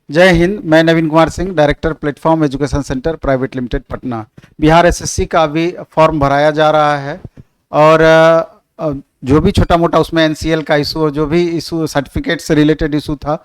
जय हिंद। मैं Naveen Kumar Singh, director Platform Education Centre Private Limited Patna. Bihar SSC का अभी फॉर्म भराया जा रहा है और जो भी छोटा मोटा उसमें एनसीएल का इशू, जो भी इशू सर्टिफिकेट से रिलेटेड इशू था,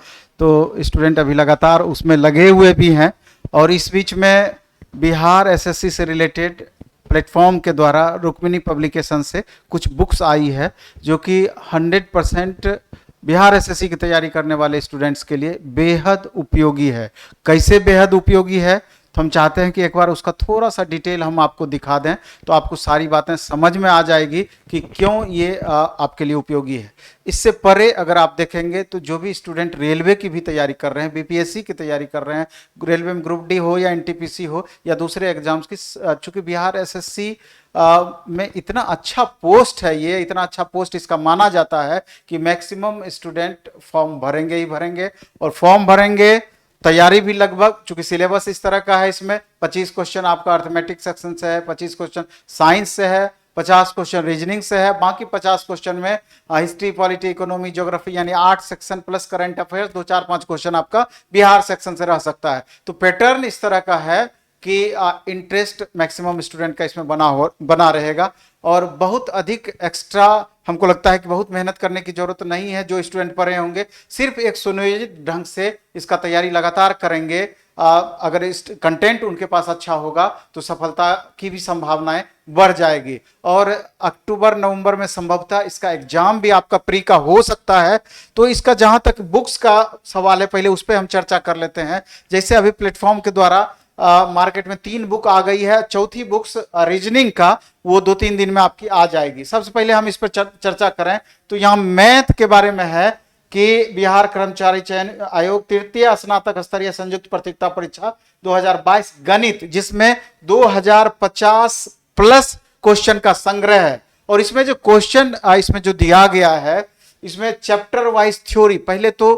तो स्टूडेंट अभी लगातार उसमें लगे हुए भी हैं। और इस बीच में बिहार एसएससी से रिलेटेड प्लेटफॉर्म के द्वारा रुक्मिणी पब्लिकेशन से कुछ बुक्स आई है जो कि 100% बिहार एसएससी की तैयारी करने वाले स्टूडेंट्स के लिए बेहद उपयोगी है। कैसे बेहद उपयोगी है, तो हम चाहते हैं कि एक बार उसका थोड़ा सा डिटेल हम आपको दिखा दें, तो आपको सारी बातें समझ में आ जाएगी कि क्यों ये आपके लिए उपयोगी है। इससे परे अगर आप देखेंगे तो जो भी स्टूडेंट रेलवे की भी तैयारी कर रहे हैं, बीपीएससी की तैयारी कर रहे हैं, रेलवे में ग्रुप डी हो या एनटीपीसी हो या दूसरे एग्जाम्स की, चूंकि बिहार एसएससी में इतना अच्छा पोस्ट है, ये इतना अच्छा पोस्ट इसका माना जाता है कि मैक्सिमम स्टूडेंट फॉर्म भरेंगे ही भरेंगे। और फॉर्म भरेंगे, तैयारी भी लगभग, चूंकि सिलेबस इस तरह का है, इसमें 25 क्वेश्चन आपका अर्थमेटिक सेक्शन से है, 25 क्वेश्चन साइंस से है, 50 क्वेश्चन रीजनिंग से है, बाकी 50 क्वेश्चन में हिस्ट्री, पॉलिटी, इकोनॉमी, ज्योग्राफी यानी 8 section plus current affairs 2-4-5 question आपका बिहार सेक्शन से रह सकता है। तो पैटर्न इस तरह का है कि इंटरेस्ट मैक्सिमम स्टूडेंट का इसमें बना रहेगा और बहुत अधिक एक्स्ट्रा हमको लगता है कि बहुत मेहनत करने की जरूरत नहीं है। जो स्टूडेंट पढ़े होंगे सिर्फ एक सुनियोजित ढंग से इसका तैयारी लगातार करेंगे, अगर इस कंटेंट उनके पास अच्छा होगा तो सफलता की भी संभावनाएं बढ़ जाएगी। और अक्टूबर नवंबर में संभवतः इसका एग्जाम भी आपका प्री का हो सकता है। तो इसका जहां तक बुक्स का सवाल है, पहले उस पर हम चर्चा कर लेते हैं। जैसे अभी प्लेटफॉर्म के द्वारा मार्केट में 3 बुक आ गई है, चौथी बुक्स रीजनिंग का वो 2-3 दिन में आपकी आ जाएगी। सबसे पहले हम इस पर चर्चा करें तो यहाँ मैथ के बारे में है कि बिहार कर्मचारी चयन आयोग तृतीय स्नातक स्तरीय संयुक्त प्रतियोगिता परीक्षा 2022 गणित, जिसमें 2050 प्लस क्वेश्चन का संग्रह है। और इसमें जो क्वेश्चन इसमें जो दिया गया है, इसमें चैप्टर वाइज थ्योरी, पहले तो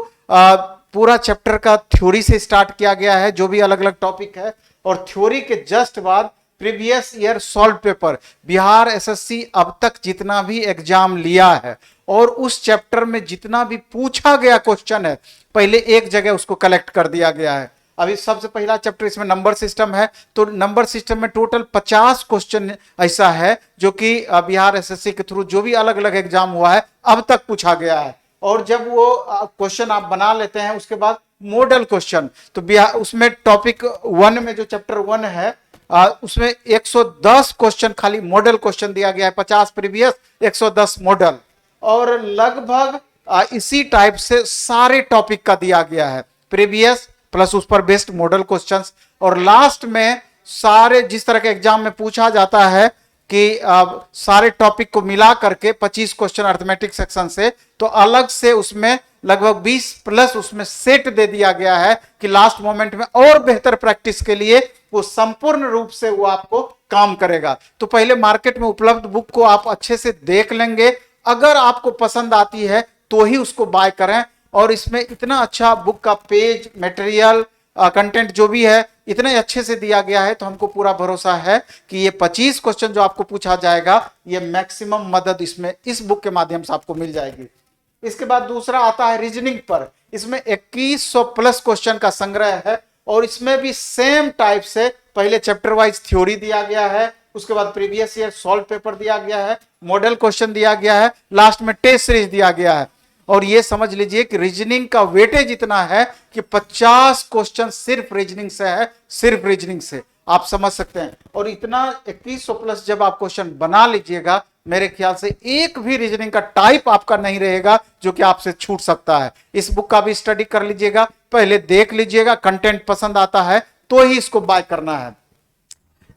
पूरा चैप्टर का थ्योरी से स्टार्ट किया गया है, जो भी अलग अलग टॉपिक है, और थ्योरी के जस्ट बाद previous year solve paper. Bihar SSC अब तक जितना भी एग्जाम लिया है और उस चैप्टर में जितना भी पूछा गया क्वेश्चन है, पहले एक जगह उसको कलेक्ट कर दिया गया है। अभी सबसे पहला चैप्टर इसमें नंबर सिस्टम है, तो नंबर सिस्टम में टोटल 50 क्वेश्चन ऐसा है जो कि बिहार एसएससी के थ्रू जो भी अलग अलग एग्जाम हुआ है अब तक पूछा गया है। और जब वो क्वेश्चन आप बना लेते हैं, उसके बाद मॉडल क्वेश्चन, तो उसमें टॉपिक 1 में जो चैप्टर 1 है, उसमें 110 क्वेश्चन खाली मॉडल क्वेश्चन दिया गया है, 50 प्रीवियस, 110 मॉडल। और लगभग इसी टाइप से सारे टॉपिक का दिया गया है, प्रीवियस प्लस उस पर बेस्ड मॉडल क्वेश्चंस। और लास्ट में सारे जिस तरह के एग्जाम में पूछा जाता है कि सारे टॉपिक को मिला करके 25 क्वेश्चन अर्थमेटिक सेक्शन से, तो अलग से उसमें लगभग 20 प्लस उसमें सेट दे दिया गया है कि लास्ट मोमेंट में और बेहतर प्रैक्टिस के लिए वो संपूर्ण रूप से वो आपको काम करेगा। तो पहले मार्केट में उपलब्ध बुक को आप अच्छे से देख लेंगे, अगर आपको पसंद आती है तो ही उसको बाय करें। और इसमें इतना अच्छा बुक का पेज, मटेरियल, कंटेंट जो भी है इतने अच्छे से दिया गया है, तो हमको पूरा भरोसा है कि ये 25 क्वेश्चन जो आपको पूछा जाएगा, ये मैक्सिमम मदद इसमें इस बुक के माध्यम से आपको मिल जाएगी। इसके बाद दूसरा आता है रीजनिंग पर, इसमें 2100 प्लस क्वेश्चन का संग्रह है और इसमें भी सेम टाइप से पहले चैप्टर वाइज थ्योरी दिया गया है, उसके बाद प्रीवियस ईयर सॉल्व पेपर दिया गया है, मॉडल क्वेश्चन दिया गया है, लास्ट में टेस्ट सीरीज दिया गया है। और ये समझ लीजिए कि रीजनिंग का वेटेज इतना है कि 50 क्वेश्चन सिर्फ रीजनिंग से है, सिर्फ रीजनिंग से, आप समझ सकते हैं। और इतना 2100 प्लस जब आप क्वेश्चन बना लीजिएगा, मेरे ख्याल से एक भी रीजनिंग का टाइप आपका नहीं रहेगा जो कि आपसे छूट सकता है। इस बुक का भी स्टडी कर लीजिएगा, पहले देख लीजिएगा, कंटेंट पसंद आता है तो ही इसको बाय करना है।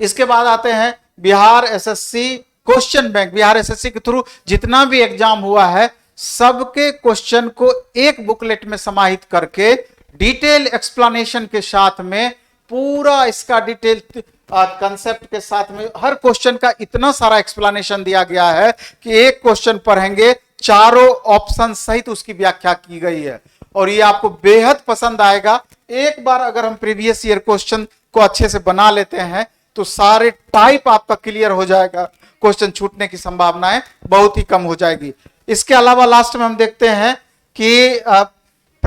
इसके बाद आते हैं Bihar SSC question bank. Bihar SSC के थ्रू जितना भी एग्जाम हुआ है, सबके क्वेश्चन को एक बुकलेट में समाहित करके डिटेल एक्सप्लेनेशन के साथ में, पूरा इसका डिटेल कंसेप्ट के साथ में, हर क्वेश्चन का इतना सारा एक्सप्लेनेशन दिया गया है कि एक क्वेश्चन पढ़ेंगे, चारों ऑप्शन सहित उसकी व्याख्या की गई है और ये आपको बेहद पसंद आएगा। एक बार अगर हम प्रीवियस ईयर क्वेश्चन को अच्छे से बना लेते हैं तो सारे टाइप आपका क्लियर हो जाएगा, क्वेश्चन छूटने की संभावनाएं बहुत ही कम हो जाएगी। इसके अलावा लास्ट में हम देखते हैं कि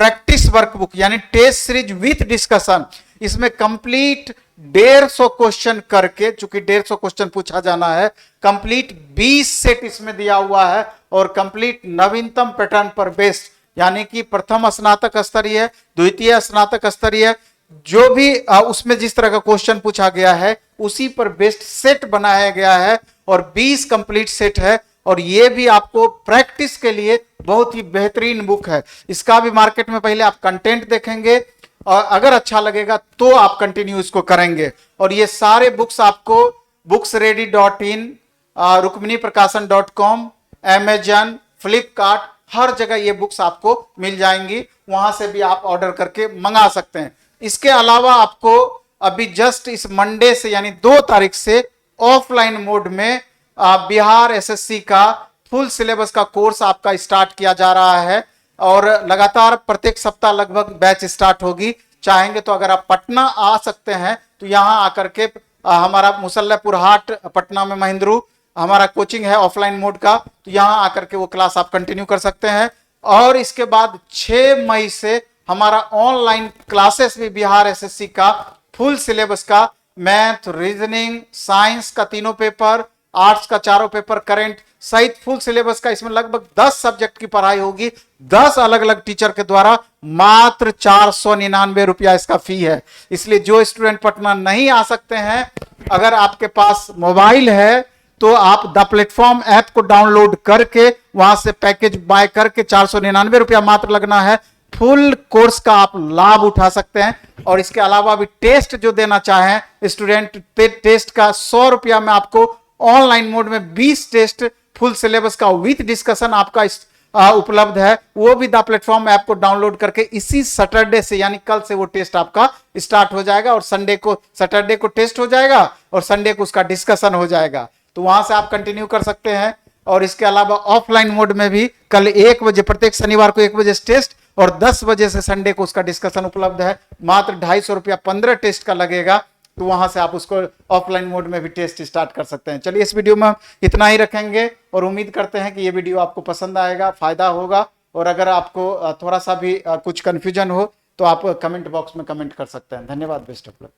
प्रैक्टिस वर्कबुक यानी टेस्ट सीरीज विथ डिस्कशन, इसमें कंप्लीट 150 क्वेश्चन करके, चूंकि 150 क्वेश्चन पूछा जाना है, कंप्लीट 20 सेट इसमें दिया हुआ है और कंप्लीट नवीनतम पैटर्न पर बेस्ड, यानी कि प्रथम स्नातक स्तरीय, द्वितीय स्नातक स्तरीय, जो भी उसमें जिस तरह का क्वेश्चन पूछा गया है उसी पर बेस्ड सेट बनाया गया है और 20 कंप्लीट सेट है। और ये भी आपको प्रैक्टिस के लिए बहुत ही बेहतरीन बुक है। इसका भी मार्केट में पहले आप कंटेंट देखेंगे और अगर अच्छा लगेगा तो आप कंटिन्यू इसको करेंगे। और ये सारे बुक्स आपको booksready.in, rukminiprakasan.com, Amazon, फ्लिपकार्ट, हर जगह ये बुक्स आपको मिल जाएंगी, वहां से भी आप ऑर्डर करके मंगा सकते हैं। इसके अलावा आपको अभी जस्ट इस मंडे से यानी 2 तारीख से ऑफलाइन मोड में बिहार एसएससी का फुल सिलेबस का कोर्स आपका स्टार्ट किया जा रहा है और लगातार प्रत्येक सप्ताह लगभग बैच स्टार्ट होगी। चाहेंगे तो अगर आप पटना आ सकते हैं तो यहां आकर के हमारा मुसल्लहपुर हाट पटना में महिंद्रू हमारा कोचिंग है ऑफलाइन मोड का, तो यहां आकर के वो क्लास आप कंटिन्यू कर सकते हैं। और इसके बाद 6 मई से हमारा ऑनलाइन क्लासेस भी बिहार एसएससी का फुल सिलेबस का मैथ, रीजनिंग, साइंस का 3 पेपर, आर्ट्स का 4 पेपर, करंट सहित फुल सिलेबस का, इसमें लगभग 10 सब्जेक्ट की पढ़ाई होगी 10 अलग अलग टीचर के द्वारा। मात्र 499 रुपया इसका फी है। इसलिए जो स्टूडेंट पटना नहीं आ सकते हैं, अगर आपके पास मोबाइल है तो आप द प्लेटफॉर्म ऐप को डाउनलोड करके वहां से पैकेज बाय करके 499 रुपया मात्र लगना है, फुल कोर्स का आप लाभ उठा सकते हैं। और इसके अलावा भी टेस्ट जो देना चाहें स्टूडेंट, टेस्ट का 100 रुपया में आपको ऑनलाइन मोड में 20 टेस्ट फुल सिलेबस का विथ डिस्कशन आपका उपलब्ध है। वो भी द प्लेटफॉर्म ऐप को डाउनलोड करके इसी सैटरडे से यानी कल से वो टेस्ट आपका स्टार्ट हो जाएगा और सैटरडे को टेस्ट हो जाएगा और संडे को उसका डिस्कशन हो जाएगा, तो वहां से आप कंटिन्यू कर सकते हैं। और इसके अलावा ऑफलाइन मोड में भी कल 1 बजे, प्रत्येक शनिवार को 1 बजे टेस्ट और 10 बजे से संडे को उसका डिस्कशन उपलब्ध है। मात्र 250 रुपया 15 टेस्ट का लगेगा, तो वहां से आप उसको ऑफलाइन मोड में भी टेस्ट स्टार्ट कर सकते हैं। चलिए इस वीडियो में हम इतना ही रखेंगे और उम्मीद करते हैं कि ये वीडियो आपको पसंद आएगा, फायदा होगा। और अगर आपको थोड़ा सा भी कुछ कंफ्यूजन हो तो आप कमेंट बॉक्स में कमेंट कर सकते हैं। धन्यवाद, बेस्ट ऑफ लक।